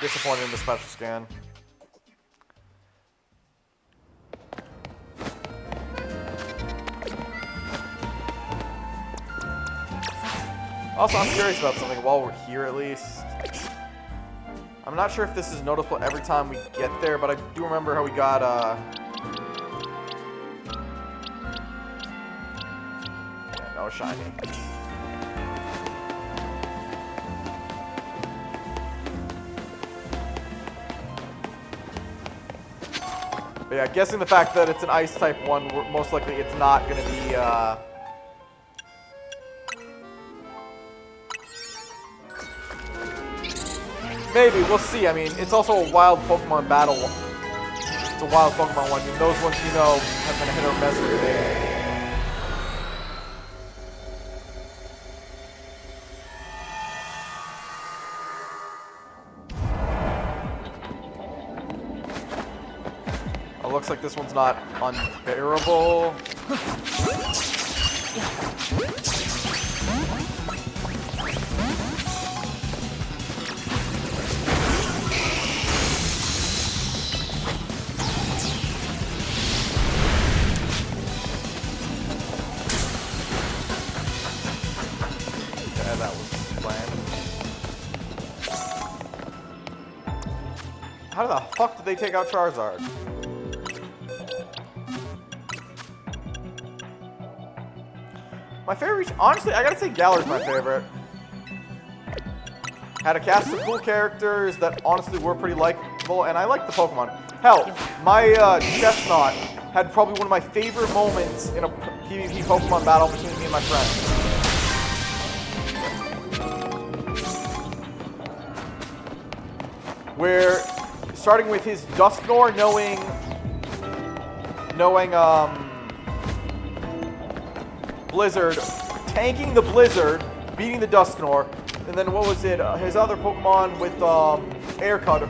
B: disappointed in the special scan. Also, I'm curious about something while we're here at least. I'm not sure if this is noticeable every time we get there, but I do remember how we got yeah, no shiny. But yeah, guessing the fact that it's an ice type one, most likely it's not going to be, maybe, we'll see. I mean, it's also a wild Pokemon battle. It's a wild Pokemon one. And those ones, you know, have been a hit or miss with it. Oh, looks like this one's not unbearable. Yeah, that was planned. How the fuck did they take out Charizard? My favorite, honestly, I gotta say Galar's my favorite. Had a cast of cool characters that honestly were pretty likable, and I like the Pokemon. Hell, my Chestnut had probably one of my favorite moments in a PvP Pokemon battle between me and my friends. Where, starting with his Dusknoir knowing Blizzard, tanking the Blizzard, beating the Dusknoir, and then what was it? His other Pokemon with Air Cutter,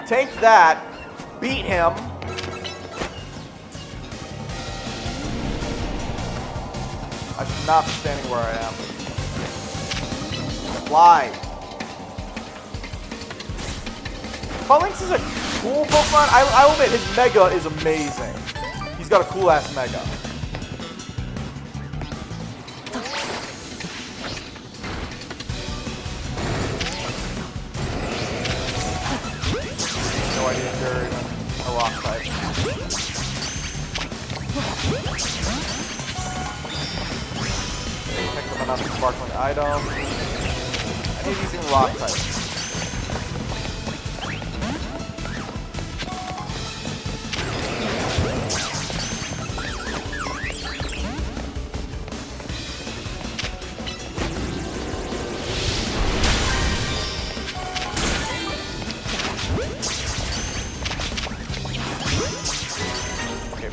B: tanked that, beat him. I should not be standing where I am. Fly. Phalanx is a cool Pokemon. I will admit, his Mega is amazing. He's got a cool ass Mega. No idea if they're even a rock type. Pick up another sparkling item. I need using rock type.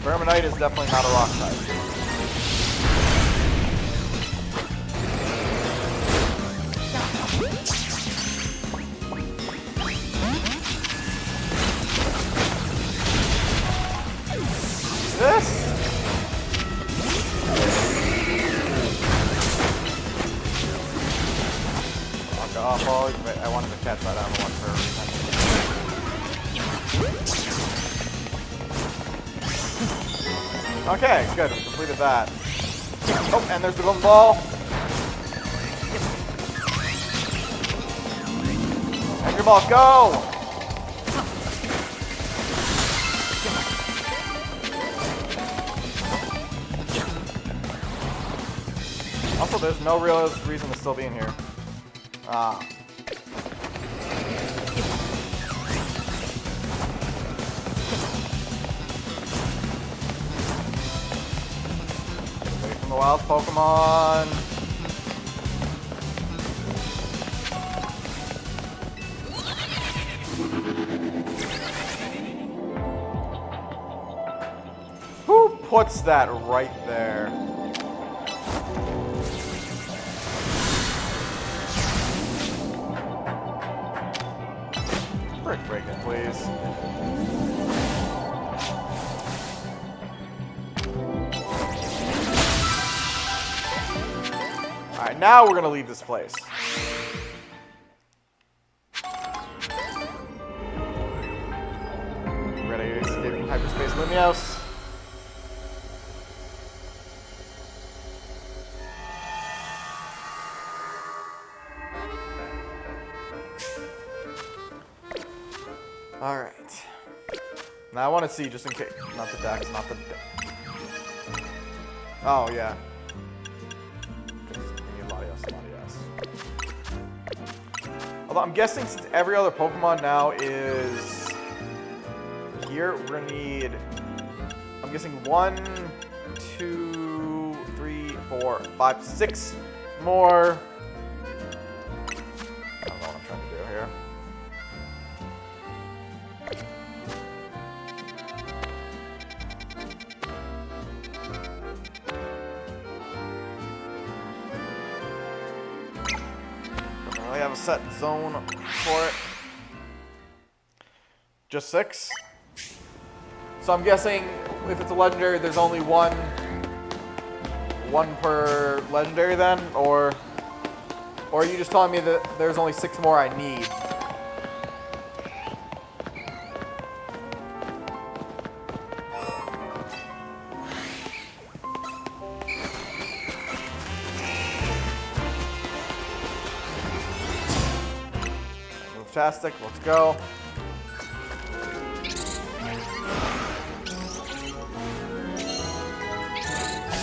B: Verminite is definitely not a rock type. This? Fuck off, oh, I wanted to catch that other one for a reason. Okay, good. We completed that. Oh, and there's the golden ball. Angry Ball, go! Also, there's no real reason to still be in here. Ah. The wild Pokemon. Who puts that right there? Break it, please. Alright, now we're gonna leave this place. Ready to escape from hyperspace Limios. Alright. Now I want to see, just in case. Not the Dex, not the... Oh, yeah. Although I'm guessing since every other Pokemon now is here. We're gonna need, I'm guessing 1, 2, 3, 4, 5, 6 more. I don't know what I'm trying to do here. Don't really have a set zone for it. Just 6. So I'm guessing if it's a legendary, there's only one per legendary then, or are you just telling me that there's only 6 more I need? Fantastic, let's go.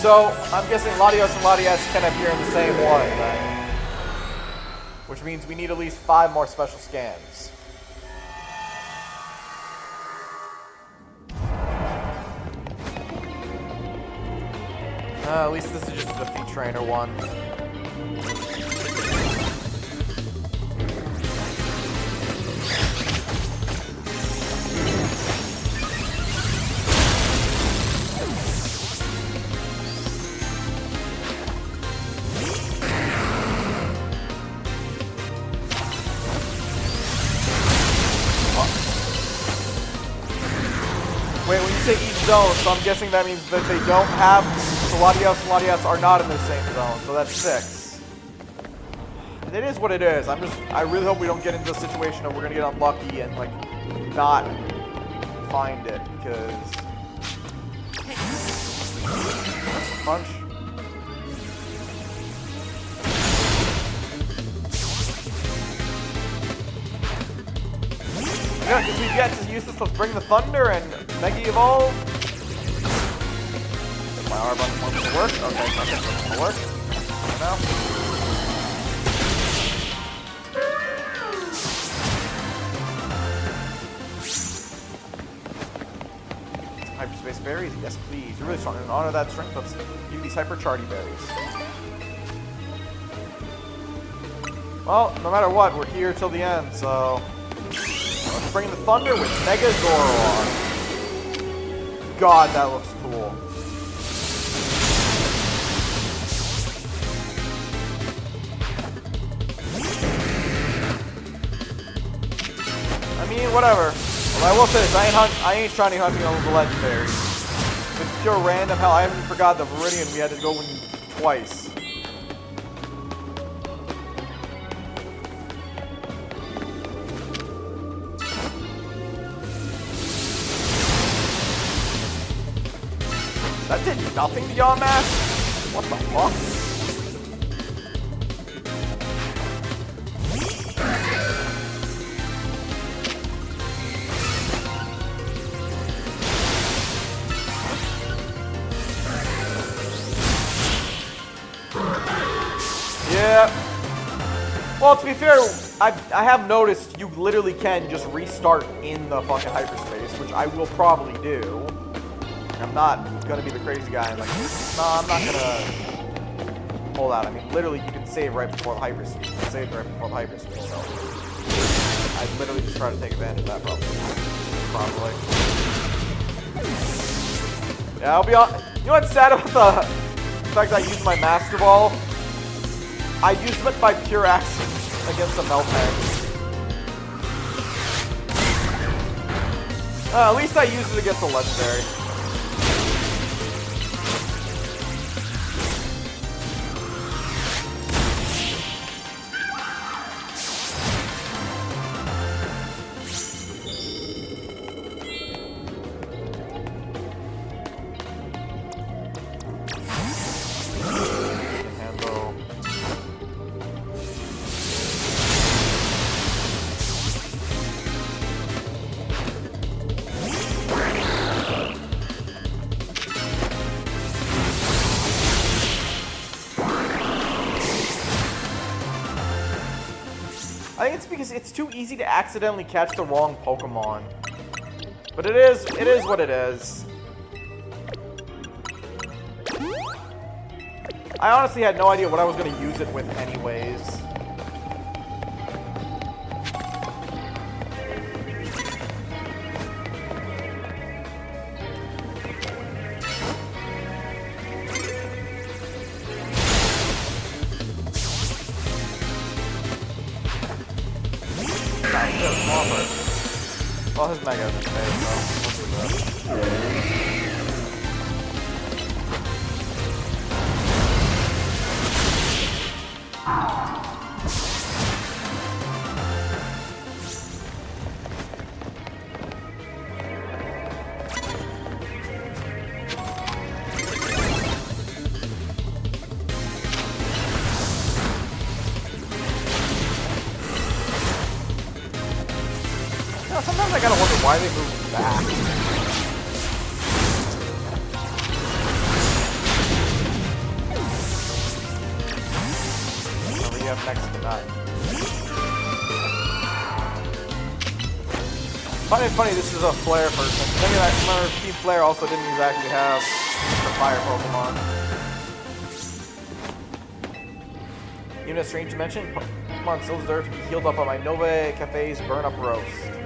B: So, I'm guessing Latios and Latias can appear in the same one, then. Which means we need at least 5 more special scans. At least this is just a defeat trainer one. Wait, when you say each zone, so I'm guessing that means that they don't have, so Latios and Latias are not in the same zone, so that's 6. It is what it is. I really hope we don't get into a situation of we're gonna get unlucky and like not find it, because punch. Yeah, because we've yet to use this. Let's bring the Thunder and Mega Evolve. If my R button wants to work. Okay, nothing wants to work. For now. Hyperspace berries? Yes, please. You're really strong. In honor of that strength, let's give these Hyper Charty berries. Well, no matter what, we're here till the end, so let's bring the Thunder with Mega Zoroark. God, that looks cool. I mean, whatever. Well, I will say this, I ain't trying to hunt on the legendaries. If it's pure random, hell, I haven't even forgot the Viridian we had to go in twice. That did nothing to Yamask? What the fuck? Yeah. Well, to be fair, I have noticed you literally can just restart in the fucking hyperspace, which I will probably do. I'm not gonna be the crazy guy and like, no, I'm not gonna pull out. I mean, literally, you can save right before the hyperspace. You can save right before the hyperspace, so I literally just try to take advantage of that probably. Yeah, I'll be on. You know what's sad about the fact that I used my Master Ball? I used it by pure accident against the Meltang. At least I used it against a legendary. I think it's because it's too easy to accidentally catch the wrong Pokemon. But it is what it is. I honestly had no idea what I was going to use it with anyways. Well, his mega is made, so we'll do that. Sometimes I gotta wonder why they moved back. What do you have next tonight? Funny, this is a Flare person. Maybe I remember Team Flare also didn't exactly have the fire Pokemon. Even a strange dimension, Pokemon still deserve to be healed up on my Nova Cafe's burn up roast.